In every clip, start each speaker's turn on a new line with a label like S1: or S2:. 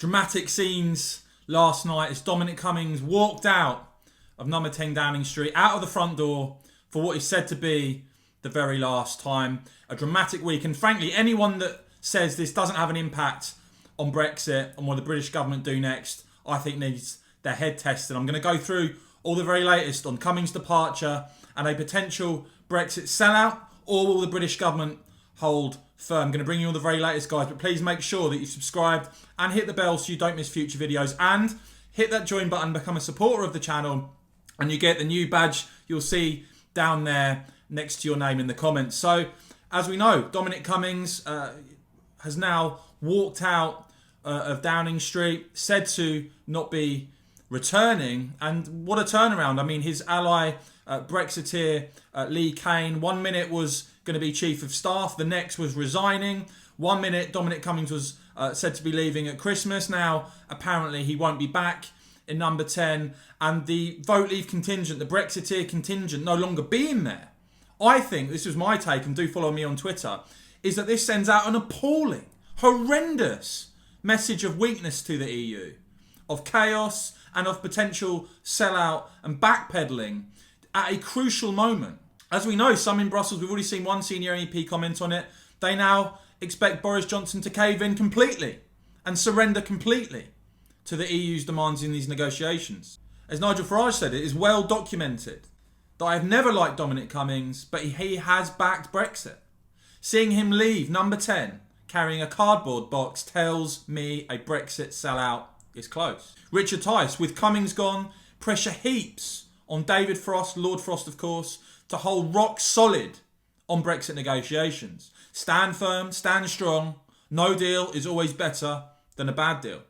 S1: Dramatic scenes last night as Dominic Cummings walked out of number 10 Downing Street, out of the front door for what is said to be the very last time. A dramatic week, and frankly, anyone that says this doesn't have an impact on Brexit and what the British government do next, I think needs their head tested. I'm going to go through all the very latest on Cummings' departure and a potential Brexit sellout, or will the British government hold firm? I'm going to bring you all the very latest, guys, but please make sure that you subscribe and hit the bell so you don't miss future videos, and hit that join button, become a supporter of the channel, and you get the new badge you'll see down there next to your name in the comments. So, as we know, Dominic Cummings has now walked out of Downing Street, said to not be returning, and what a turnaround. I mean, his ally, Brexiteer Lee Kane, 1 minute was going to be Chief of Staff, the next was resigning. 1 minute, Dominic Cummings was said to be leaving at Christmas. Now, apparently, he won't be back in number 10, and the vote leave contingent, the Brexiteer contingent, no longer being there. I think, this was my take, and do follow me on Twitter, is that this sends out an appalling, horrendous message of weakness to the EU, of chaos and of potential sellout and backpedalling at a crucial moment. As we know, some in Brussels, we've already seen one senior MEP comment on it, they now expect Boris Johnson to cave in completely and surrender completely to the EU's demands in these negotiations. As Nigel Farage said, it is well documented that I have never liked Dominic Cummings, but he has backed Brexit. Seeing him leave number 10, carrying a cardboard box, tells me a Brexit sellout is close. Richard Tice, with Cummings gone, pressure heaps on David Frost, Lord Frost of course, to hold rock solid on Brexit negotiations. Stand firm, stand strong. No deal is always better than a bad deal.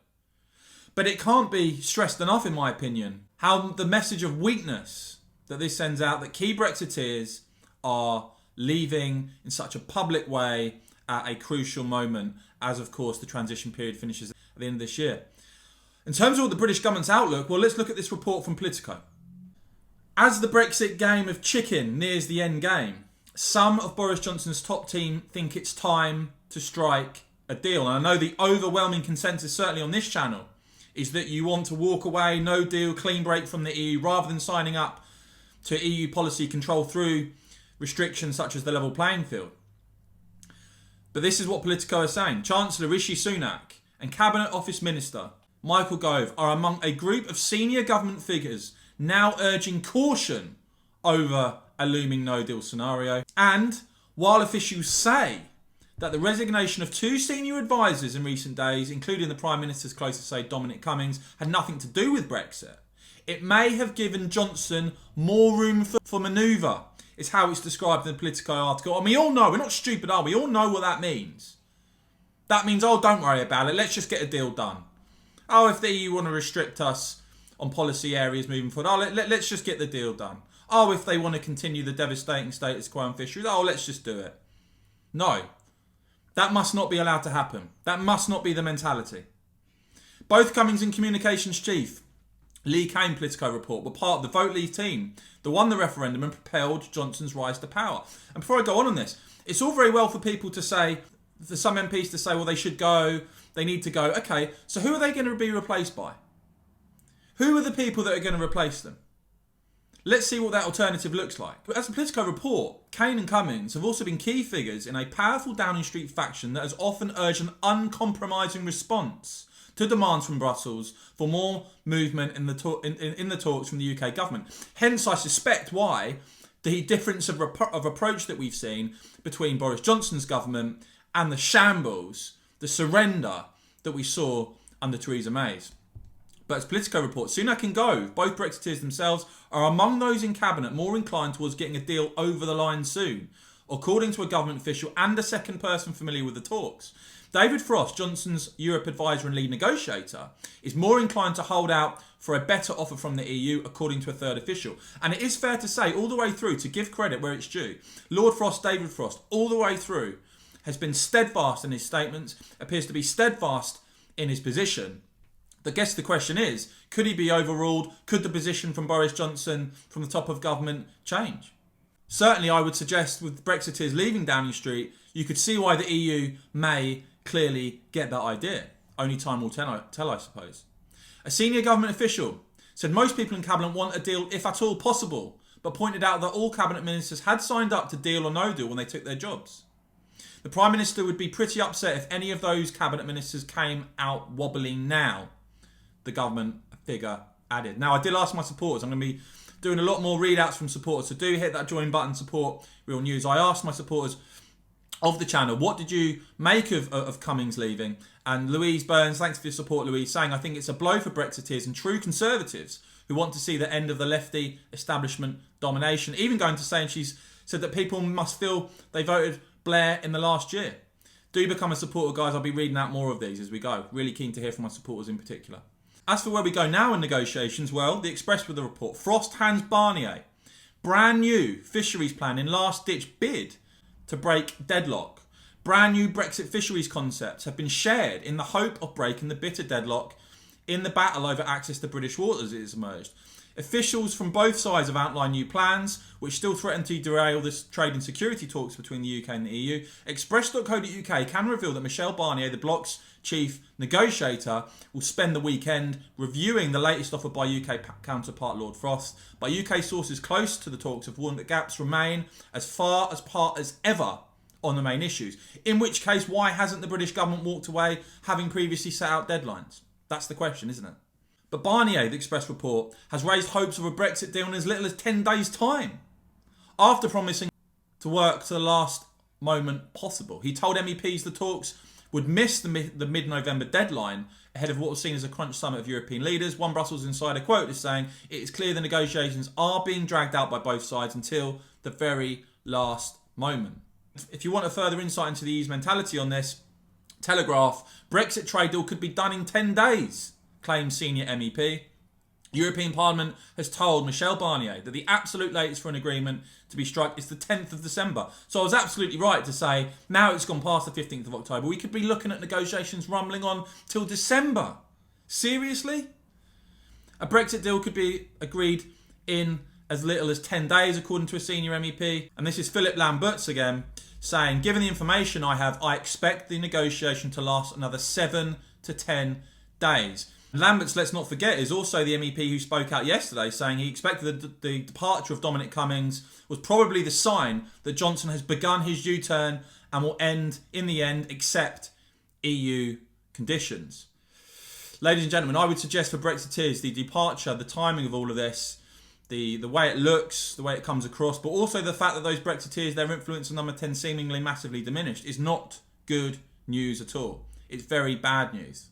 S1: But it can't be stressed enough, in my opinion, how the message of weakness that this sends out, that key Brexiteers are leaving in such a public way at a crucial moment, as of course the transition period finishes at the end of this year. In terms of the British government's outlook, well, let's look at this report from Politico. As the Brexit game of chicken nears the end game, some of Boris Johnson's top team think it's time to strike a deal. And I know the overwhelming consensus, certainly on this channel, is that you want to walk away, no deal, clean break from the EU, rather than signing up to EU policy control through restrictions such as the level playing field. But this is what Politico is saying. Chancellor Rishi Sunak and Cabinet Office Minister Michael Gove are among a group of senior government figures now urging caution over a looming no-deal scenario. And while officials say that the resignation of two senior advisors in recent days, including the Prime Minister's closest aide Dominic Cummings, had nothing to do with Brexit, it may have given Johnson more room for manoeuvre, is how it's described in the Politico article. And we all know, we're not stupid, are we? We all know what that means. That means, oh, don't worry about it, let's just get a deal done. Oh, if the EU want to restrict us on policy areas moving forward, oh, let's just get the deal done. Oh, if they want to continue the devastating status quo on fisheries, oh, let's just do it. No, that must not be allowed to happen. That must not be the mentality. Both Cummings and Communications Chief Lee Kane, Politico report, were part of the Vote Leave team that won the referendum and propelled Johnson's rise to power. And before I go on this, it's all very well for people to say, for some MPs to say, well, they should go, they need to go. Okay, so who are they going to be replaced by? Who are the people that are going to replace them? Let's see what that alternative looks like. But as the Politico report, Kane and Cummings have also been key figures in a powerful Downing Street faction that has often urged an uncompromising response to demands from Brussels for more movement in the talks from the UK government. Hence, I suspect why the difference of approach that we've seen between Boris Johnson's government and the shambles, the surrender that we saw under Theresa May's. But as Politico reports, Sunak and Gove, both Brexiteers themselves, are among those in Cabinet more inclined towards getting a deal over the line soon, according to a government official and a second person familiar with the talks. David Frost, Johnson's Europe advisor and lead negotiator, is more inclined to hold out for a better offer from the EU, according to a third official. And it is fair to say, all the way through, to give credit where it's due, Lord Frost, David Frost, all the way through, has been steadfast in his statements, appears to be steadfast in his position. But I guess the question is, could he be overruled? Could the position from Boris Johnson, from the top of government, change? Certainly, I would suggest with Brexiteers leaving Downing Street, you could see why the EU may clearly get that idea. Only time will tell, I suppose. A senior government official said most people in Cabinet want a deal if at all possible, but pointed out that all Cabinet ministers had signed up to deal or no deal when they took their jobs. The Prime Minister would be pretty upset if any of those Cabinet ministers came out wobbling now, the government figure added. Now, I did ask my supporters, I'm going to be doing a lot more readouts from supporters, so do hit that join button, support Real News. I asked my supporters of the channel, what did you make of Cummings leaving? And Louise Burns, thanks for your support, Louise, saying, I think it's a blow for Brexiteers and true Conservatives who want to see the end of the lefty establishment domination. Even going to say, and she's said that people must feel they voted Blair in the last year. Do become a supporter, guys. I'll be reading out more of these as we go. Really keen to hear from my supporters in particular. As for where we go now in negotiations, well, the Express with the report. Frost hands Barnier brand new fisheries plan in last-ditch bid to break deadlock. Brand new Brexit fisheries concepts have been shared in the hope of breaking the bitter deadlock in the battle over access to British waters, it has emerged. Officials from both sides have outlined new plans, which still threaten to derail the trade and security talks between the UK and the EU. Express.co.uk can reveal that Michel Barnier, the bloc's chief negotiator, will spend the weekend reviewing the latest offer by UK counterpart Lord Frost. But UK sources close to the talks have warned that gaps remain as far apart as ever on the main issues. In which case, why hasn't the British government walked away, having previously set out deadlines? That's the question, isn't it? But Barnier, the Express report, has raised hopes of a Brexit deal in as little as 10 days' time, after promising to work to the last moment possible. He told MEPs the talks would miss the mid-November deadline ahead of what was seen as a crunch summit of European leaders. One Brussels insider quote is saying, it is clear the negotiations are being dragged out by both sides until the very last moment. If you want a further insight into the EU's mentality on this, Telegraph, Brexit trade deal could be done in 10 days, claims senior MEP. European Parliament has told Michel Barnier that the absolute latest for an agreement to be struck is the 10th of December. So I was absolutely right to say, now it's gone past the 15th of October, we could be looking at negotiations rumbling on till December. Seriously? A Brexit deal could be agreed in as little as 10 days, according to a senior MEP. And this is Philip Lamberts again, saying, given the information I have, I expect the negotiation to last another 7 to 10 days. Lamberts, let's not forget, is also the MEP who spoke out yesterday saying he expected the departure of Dominic Cummings was probably the sign that Johnson has begun his U-turn and will end, in the end, accept EU conditions. Ladies and gentlemen, I would suggest for Brexiteers, the departure, the timing of all of this, the way it looks, the way it comes across, but also the fact that those Brexiteers, their influence on number 10 seemingly massively diminished, is not good news at all. It's very bad news.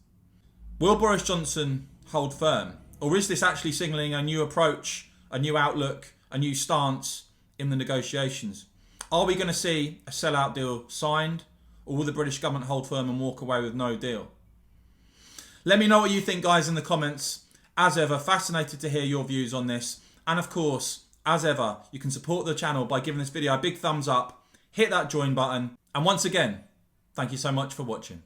S1: Will Boris Johnson hold firm? Or is this actually signalling a new approach, a new outlook, a new stance in the negotiations? Are we going to see a sellout deal signed? Or will the British government hold firm and walk away with no deal? Let me know what you think, guys, in the comments. As ever, fascinated to hear your views on this. And of course, as ever, you can support the channel by giving this video a big thumbs up, hit that join button. And once again, thank you so much for watching.